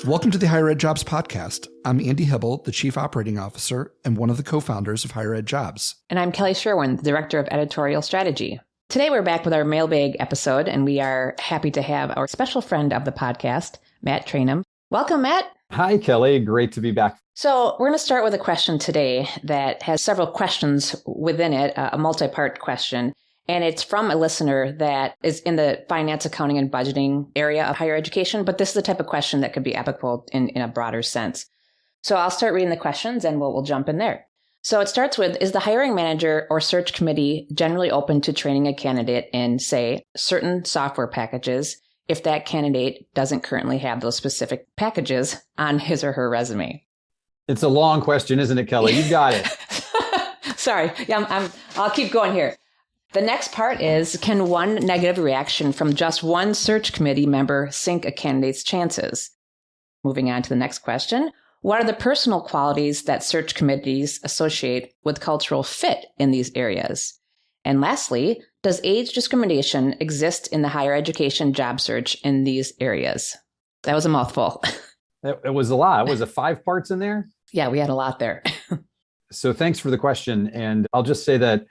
Welcome to the HigherEdJobs Podcast. I'm Andy Hibble, the Chief Operating Officer and one of the co-founders of HigherEdJobs. And I'm Kelly Sherwin, the Director of Editorial Strategy. Today we're back with our mailbag episode, and we are happy to have our special friend of the podcast, Matt Trainum. Welcome, Matt. Hi, Kelly. Great to be back. So we're going to start with a question today that has several questions within it, a multi-part question. And it's from a listener that is in the finance, accounting, and budgeting area of higher education. But this is the type of question that could be applicable in a broader sense. So I'll start reading the questions and we'll jump in there. So it starts with, is the hiring manager or search committee generally open to training a candidate in, say, certain software packages if that candidate doesn't currently have those specific packages on his or her resume? It's a long question, isn't it, Kelly? You got it. Sorry. Yeah, I'll keep going here. The next part is, can one negative reaction from just one search committee member sink a candidate's chances? Moving on to the next question. What are the personal qualities that search committees associate with cultural fit in these areas? And lastly, does age discrimination exist in the higher education job search in these areas? That was a mouthful. It was a lot. Was it 5 parts in there? Yeah, we had a lot there. So thanks for the question. And I'll just say that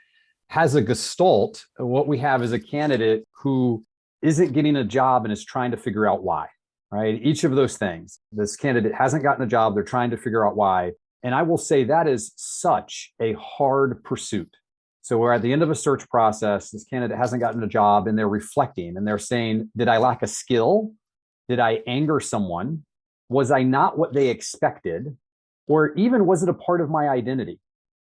as a gestalt, what we have is a candidate who isn't getting a job and is trying to figure out why, right? Each of those things. This candidate hasn't gotten a job. They're trying to figure out why. And I will say that is such a hard pursuit. So we're at the end of a search process. This candidate hasn't gotten a job and they're reflecting and they're saying, did I lack a skill? Did I anger someone? Was I not what they expected? Or even was it a part of my identity?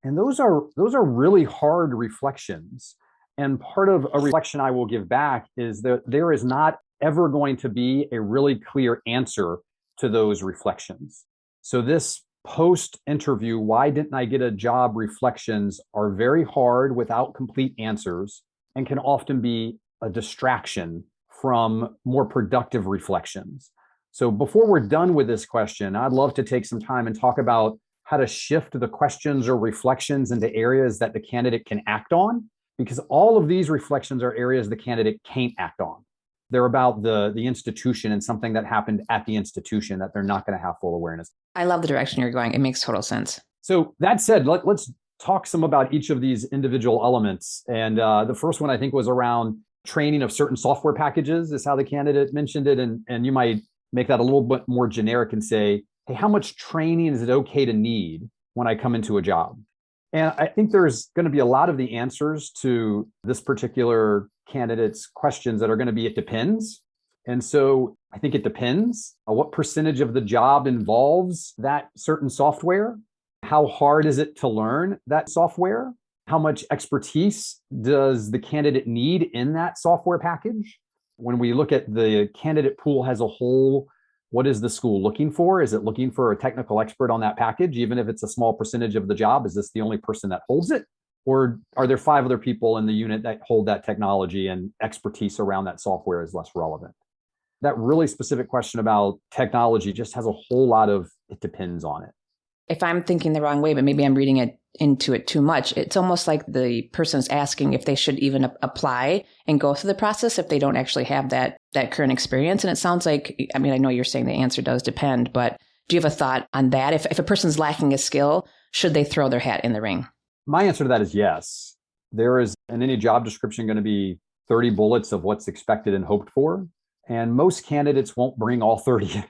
And those are really hard reflections. And part of a reflection I will give back is that there is not ever going to be a really clear answer to those reflections. So this post-interview, why didn't I get a job reflections are very hard without complete answers and can often be a distraction from more productive reflections. So before we're done with this question, I'd love to take some time and talk about how to shift the questions or reflections into areas that the candidate can act on, because all of these reflections are areas the candidate can't act on. They're about the institution and something that happened at the institution that they're not going to have full awareness. I love the direction you're going. It makes total sense. So that said, let's talk some about each of these individual elements. And the first one I think was around training of certain software packages is how the candidate mentioned it. And you might make that a little bit more generic and say, hey, how much training is it okay to need when I come into a job? And I think there's going to be a lot of the answers to this particular candidate's questions that are going to be, it depends. And so I think it depends. What percentage of the job involves that certain software? How hard is it to learn that software? How much expertise does the candidate need in that software package? When we look at the candidate pool as a whole, what is the school looking for? Is it looking for a technical expert on that package? Even if it's a small percentage of the job, is this the only person that holds it? Or are there 5 other people in the unit that hold that technology and expertise around that software is less relevant? That really specific question about technology just has a whole lot of, it depends on it. If I'm thinking the wrong way, but maybe I'm reading it into it too much, it's almost like the person's asking if they should even apply and go through the process if they don't actually have that current experience. And it sounds like, I mean, I know you're saying the answer does depend, but do you have a thought on that? If a person's lacking a skill, should they throw their hat in the ring? My answer to that is yes. There is in any job description going to be 30 bullets of what's expected and hoped for. And most candidates won't bring all 30.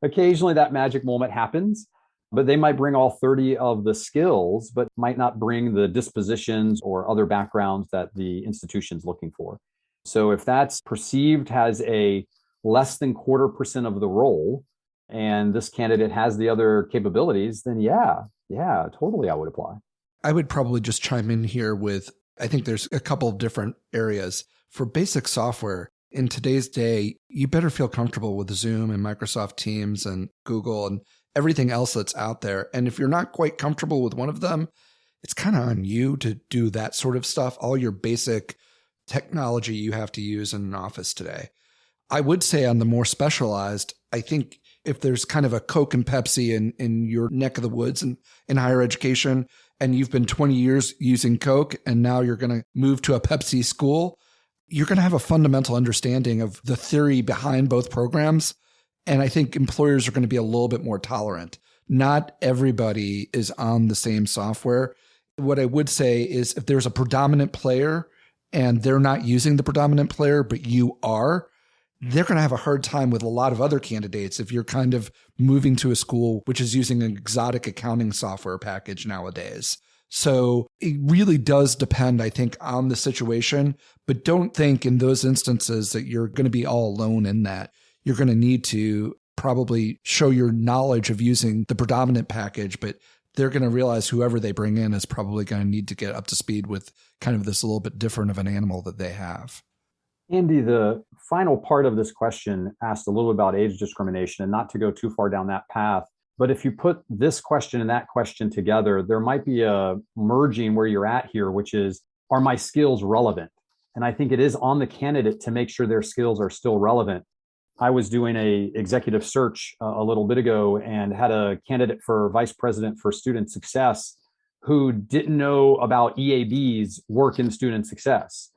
Occasionally that magic moment happens, but they might bring all 30 of the skills, but might not bring the dispositions or other backgrounds that the institution's looking for. So if that's perceived as a less than 0.25% of the role, and this candidate has the other capabilities, then yeah, totally I would apply. I would probably just chime in here with, I think there's a couple of different areas. For basic software, in today's day, you better feel comfortable with Zoom and Microsoft Teams and Google and everything else that's out there. And if you're not quite comfortable with one of them, it's kind of on you to do that sort of stuff, all your basic technology you have to use in an office today. I would say on the more specialized, I think if there's kind of a Coke and Pepsi in your neck of the woods in higher education, and you've been 20 years using Coke, and now you're going to move to a Pepsi school, you're going to have a fundamental understanding of the theory behind both programs. And I think employers are going to be a little bit more tolerant. Not everybody is on the same software. What I would say is if there's a predominant player and they're not using the predominant player, but you are, they're going to have a hard time with a lot of other candidates if you're kind of moving to a school which is using an exotic accounting software package nowadays. So it really does depend, I think, on the situation, but don't think in those instances that you're going to be all alone in that. You're going to need to probably show your knowledge of using the predominant package, but they're going to realize whoever they bring in is probably going to need to get up to speed with kind of this a little bit different of an animal that they have. Andy, the final part of this question asked a little about age discrimination, and not to go too far down that path, but if you put this question and that question together, there might be a merging where you're at here, which is, are my skills relevant? And I think it is on the candidate to make sure their skills are still relevant. I was doing a executive search a little bit ago and had a candidate for vice president for student success who didn't know about EAB's work in student success.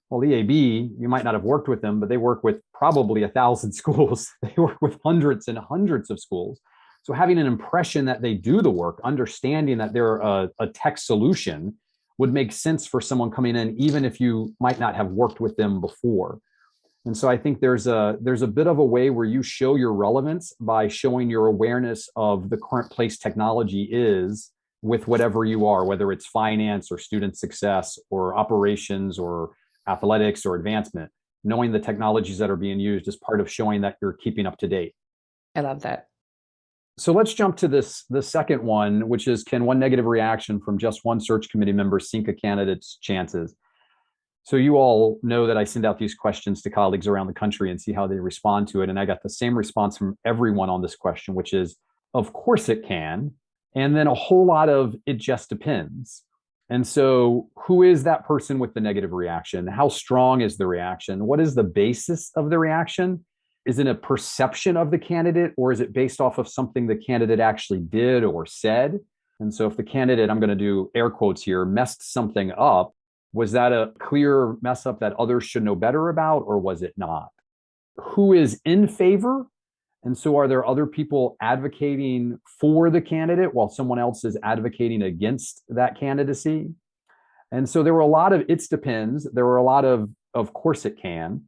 Well, EAB, you might not have worked with them, but they work with probably 1,000 schools. They work with hundreds and hundreds of schools. So having an impression that they do the work, understanding that they're a tech solution would make sense for someone coming in, even if you might not have worked with them before. And so I think there's a bit of a way where you show your relevance by showing your awareness of the current place technology is with whatever you are, whether it's finance or student success or operations or athletics or advancement. Knowing the technologies that are being used is part of showing that you're keeping up to date. I love that. So let's jump to the second one, which is, can one negative reaction from just one search committee member sink a candidate's chances? So you all know that I send out these questions to colleagues around the country and see how they respond to it. And I got the same response from everyone on this question, which is, of course it can. And then a whole lot of, it just depends. And so who is that person with the negative reaction? How strong is the reaction? What is the basis of the reaction? Is it a perception of the candidate, or is it based off of something the candidate actually did or said? And so if the candidate, I'm going to do air quotes here, messed something up, was that a clear mess up that others should know better about, or was it not? Who is in favor? And so are there other people advocating for the candidate while someone else is advocating against that candidacy? And so there were a lot of it's depends. There were a lot of course it can.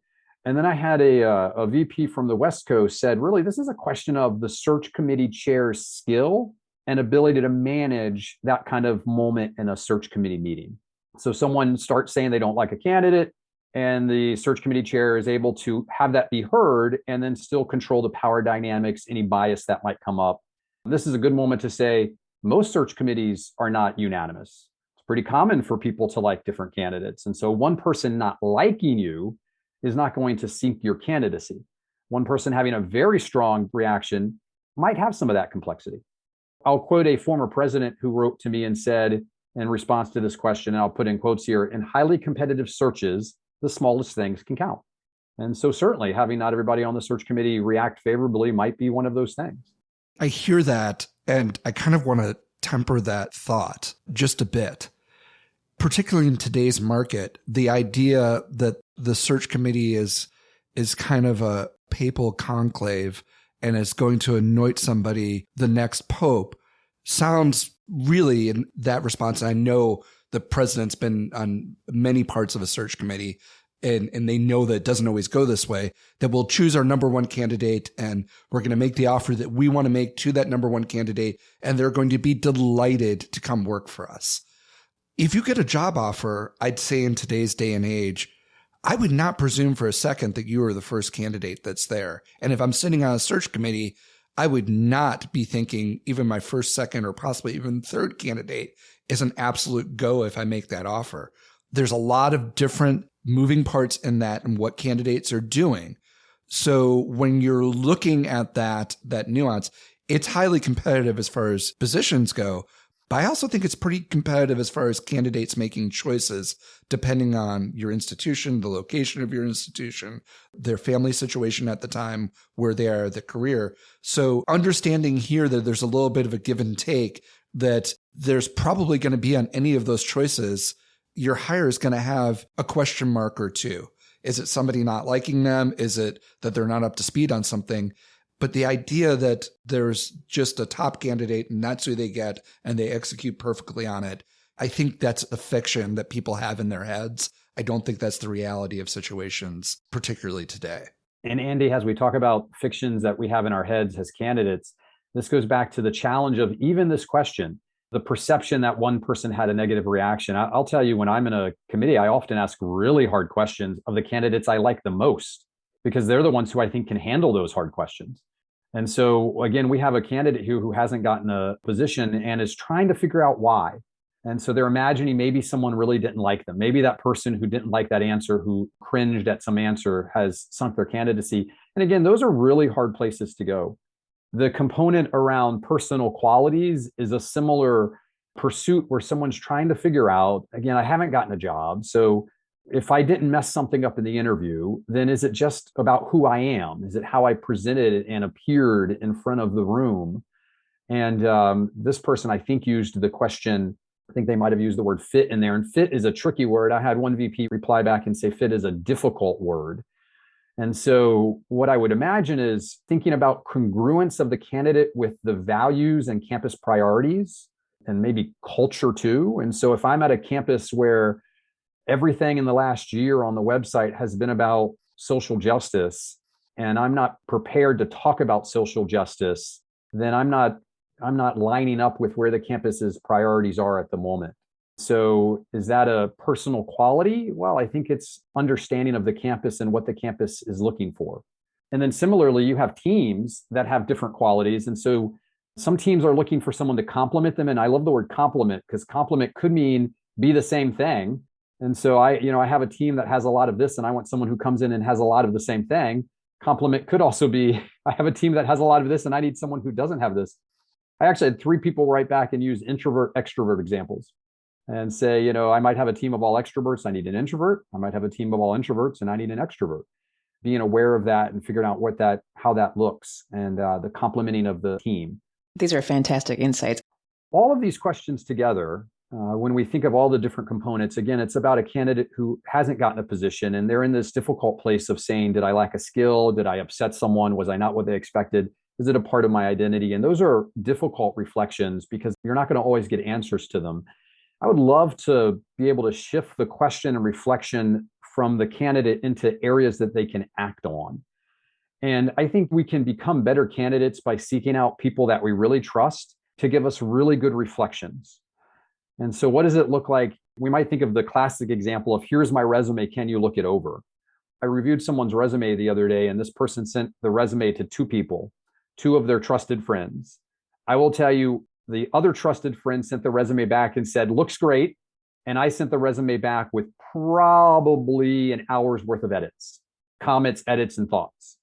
And then I had a VP from the West Coast said, really, this is a question of the search committee chair's skill and ability to manage that kind of moment in a search committee meeting. So someone starts saying they don't like a candidate, and the search committee chair is able to have that be heard and then still control the power dynamics, any bias that might come up. This is a good moment to say most search committees are not unanimous. It's pretty common for people to like different candidates. And so one person not liking you is not going to sink your candidacy. One person having a very strong reaction might have some of that complexity. I'll quote a former president who wrote to me and said, in response to this question, and I'll put in quotes here, in highly competitive searches, the smallest things can count. And so certainly having not everybody on the search committee react favorably might be one of those things. I hear that, and I kind of want to temper that thought just a bit. Particularly in today's market, the idea that the search committee is kind of a papal conclave and is going to anoint somebody the next pope sounds really, in that response, and I know the president's been on many parts of a search committee, and they know that it doesn't always go this way, that we'll choose our number one candidate and we're going to make the offer that we want to make to that number one candidate, and they're going to be delighted to come work for us. If you get a job offer, I'd say in today's day and age, I would not presume for a second that you are the first candidate that's there. And if I'm sitting on a search committee, I would not be thinking even my first, second, or possibly even third candidate is an absolute go if I make that offer. There's a lot of different moving parts in that and what candidates are doing. So when you're looking at that nuance, it's highly competitive as far as positions go. But I also think it's pretty competitive as far as candidates making choices depending on your institution, the location of your institution, their family situation at the time where they are, the career. So understanding here that there's a little bit of a give and take, that there's probably going to be on any of those choices, your hire is going to have a question mark or two. Is it somebody not liking them? Is it that they're not up to speed on something? But the idea that there's just a top candidate and that's who they get and they execute perfectly on it, I think that's a fiction that people have in their heads. I don't think that's the reality of situations, particularly today. And Andy, as we talk about fictions that we have in our heads as candidates, this goes back to the challenge of even this question, the perception that one person had a negative reaction. I'll tell you, when I'm in a committee, I often ask really hard questions of the candidates I like the most, because they're the ones who I think can handle those hard questions. And so again, we have a candidate who hasn't gotten a position and is trying to figure out why. And so they're imagining maybe someone really didn't like them. Maybe that person who didn't like that answer, who cringed at some answer, has sunk their candidacy. And again, those are really hard places to go. The component around personal qualities is a similar pursuit where someone's trying to figure out, again, I haven't gotten a job. So if I didn't mess something up in the interview, then is it just about who I am? Is it how I presented and appeared in front of the room? And this person, I think, used the question, I think they might have used the word fit in there. And fit is a tricky word. I had one VP reply back and say fit is a difficult word. And so what I would imagine is thinking about congruence of the candidate with the values and campus priorities and maybe culture too. And so if I'm at a campus where everything in the last year on the website has been about social justice, and I'm not prepared to talk about social justice, then I'm not lining up with where the campus's priorities are at the moment. So is that a personal quality? Well, I think it's understanding of the campus and what the campus is looking for. And then similarly, you have teams that have different qualities. And so some teams are looking for someone to complement them. And I love the word complement, because complement could mean be the same thing. And so I have a team that has a lot of this, and I want someone who comes in and has a lot of the same thing. Complement could also be, I have a team that has a lot of this, and I need someone who doesn't have this. I actually had 3 people write back and use introvert, extrovert examples and say, I might have a team of all extroverts. I need an introvert. I might have a team of all introverts and I need an extrovert. Being aware of that and figuring out how that looks and the complementing of the team. These are fantastic insights. All of these questions together, when we think of all the different components, again, it's about a candidate who hasn't gotten a position and they're in this difficult place of saying, did I lack a skill? Did I upset someone? Was I not what they expected? Is it a part of my identity? And those are difficult reflections because you're not going to always get answers to them. I would love to be able to shift the question and reflection from the candidate into areas that they can act on. And I think we can become better candidates by seeking out people that we really trust to give us really good reflections. And so what does it look like? We might think of the classic example of, here's my resume, can you look it over? I reviewed someone's resume the other day, and this person sent the resume to 2 people, 2 of their trusted friends. I will tell you, the other trusted friend sent the resume back and said, looks great. And I sent the resume back with probably an hour's worth of edits, comments, edits, and thoughts.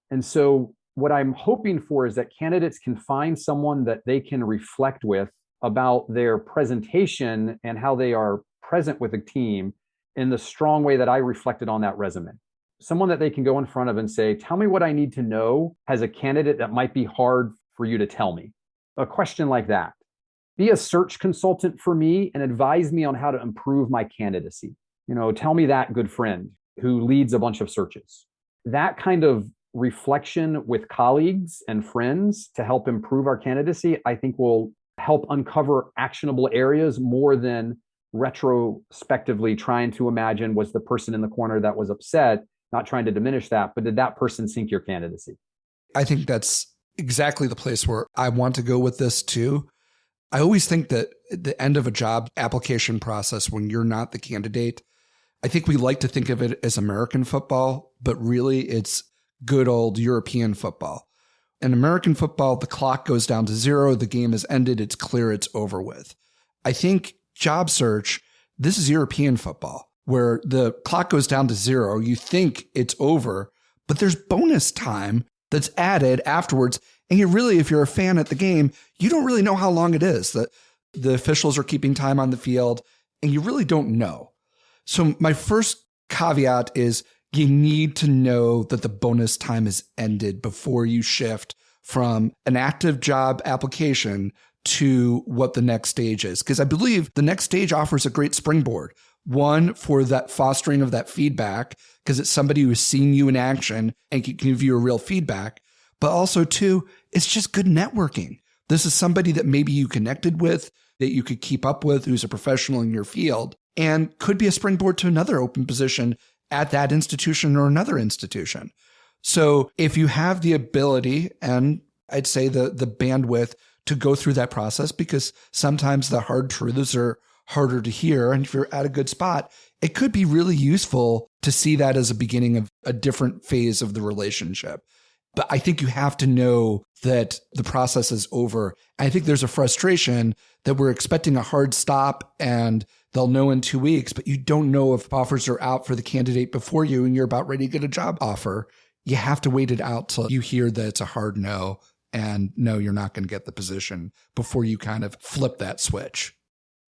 And so what I'm hoping for is that candidates can find someone that they can reflect with about their presentation and how they are present with a team in the strong way that I reflected on that resume. Someone that they can go in front of and say, tell me what I need to know as a candidate that might be hard for you to tell me. A question like that. Be a search consultant for me and advise me on how to improve my candidacy. Tell me that, good friend who leads a bunch of searches. That kind of reflection with colleagues and friends to help improve our candidacy, I think will help uncover actionable areas more than retrospectively trying to imagine, was the person in the corner that was upset, not trying to diminish that, but did that person sink your candidacy? I think that's exactly the place where I want to go with this too. I always think that at the end of a job application process, when you're not the candidate, I think we like to think of it as American football, but really it's good old European football. In American football, the clock goes down to 0. The game is ended. It's clear. It's over with. I think job search, this is European football, where the clock goes down to 0. You think it's over, but there's bonus time that's added afterwards. And if you're a fan at the game, you don't really know how long it is. The officials are keeping time on the field, and you really don't know. So my first caveat is you need to know that the bonus time is ended before you shift from an active job application to what the next stage is. Because I believe the next stage offers a great springboard. One, for that fostering of that feedback, because it's somebody who's seen you in action and can give you a real feedback. But also, too, it's just good networking. This is somebody that maybe you connected with, that you could keep up with, who's a professional in your field, and could be a springboard to another open position at that institution or another institution. So if you have the ability, and I'd say the bandwidth to go through that process, because sometimes the hard truths are harder to hear, and if you're at a good spot, it could be really useful to see that as a beginning of a different phase of the relationship. But I think you have to know that the process is over. I think there's a frustration that we're expecting a hard stop and they'll know in 2 weeks, but you don't know if offers are out for the candidate before you and you're about ready to get a job offer. You have to wait it out till you hear that it's a hard no, and no, you're not going to get the position before you kind of flip that switch.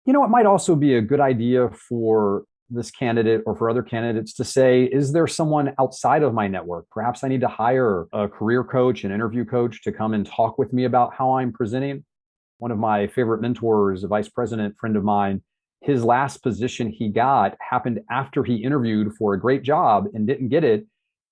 It might also be a good idea for this candidate or for other candidates to say, is there someone outside of my network? Perhaps I need to hire a career coach, an interview coach to come and talk with me about how I'm presenting. One of my favorite mentors, a vice president friend of mine, his last position he got happened after he interviewed for a great job and didn't get it.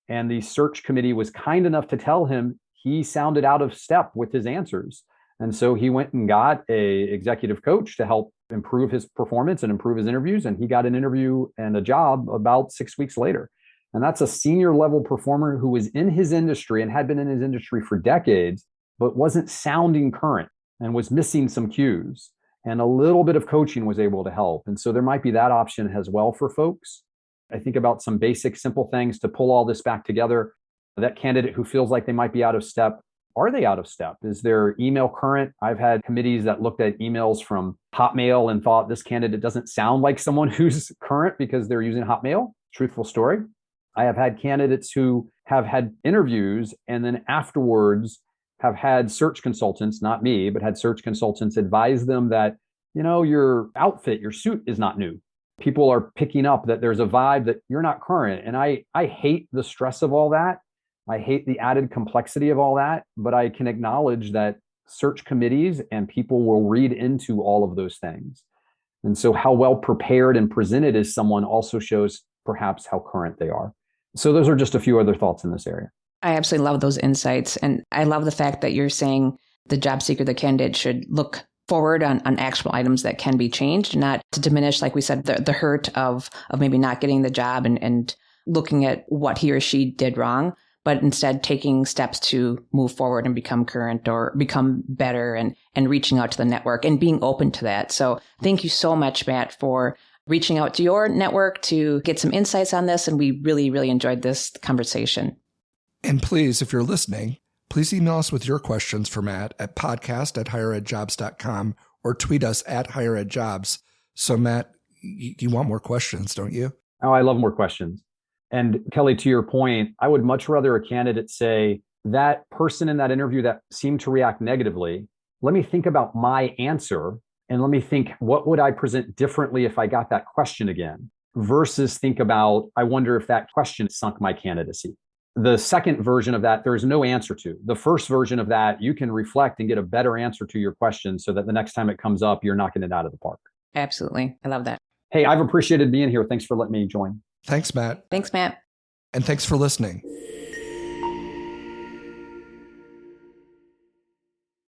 And the search committee was kind enough to tell him he sounded out of step with his answers. And so he went and got an executive coach to help improve his performance and improve his interviews. And he got an interview and a job about 6 weeks later. And that's a senior level performer who was in his industry and had been in his industry for decades, but wasn't sounding current and was missing some cues. And a little bit of coaching was able to help. And so there might be that option as well for folks. I think about some basic, simple things to pull all this back together. That candidate who feels like they might be out of step, are they out of step? Is their email current? I've had committees that looked at emails from Hotmail and thought this candidate doesn't sound like someone who's current because they're using Hotmail. Truthful story. I have had candidates who have had interviews and then afterwards have had search consultants, not me, but had search consultants advise them that, your outfit, your suit is not new. People are picking up that there's a vibe that you're not current. And I hate the stress of all that. I hate the added complexity of all that, but I can acknowledge that search committees and people will read into all of those things. And so how well prepared and presented is someone also shows perhaps how current they are. So those are just a few other thoughts in this area. I absolutely love those insights. And I love the fact that you're saying the job seeker, the candidate, should look forward on actual items that can be changed, not to diminish, like we said, the hurt of maybe not getting the job and looking at what he or she did wrong, but instead taking steps to move forward and become current or become better and reaching out to the network and being open to that. So thank you so much, Matt, for reaching out to your network to get some insights on this. And we really, really enjoyed this conversation. And please, if you're listening, please email us with your questions for Matt at podcast@higheredjobs.com or tweet us at HigherEdJobs. So Matt, you want more questions, don't you? Oh, I love more questions. And Kelly, to your point, I would much rather a candidate say, that person in that interview that seemed to react negatively, let me think about my answer and let me think, what would I present differently if I got that question again? Versus think about, I wonder if that question sunk my candidacy. The second version of that, there is no answer to. The first version of that, you can reflect and get a better answer to your question so that the next time it comes up, you're knocking it out of the park. Absolutely. I love that. Hey, I've appreciated being here. Thanks for letting me join. Thanks, Matt. Thanks, Matt. And thanks for listening.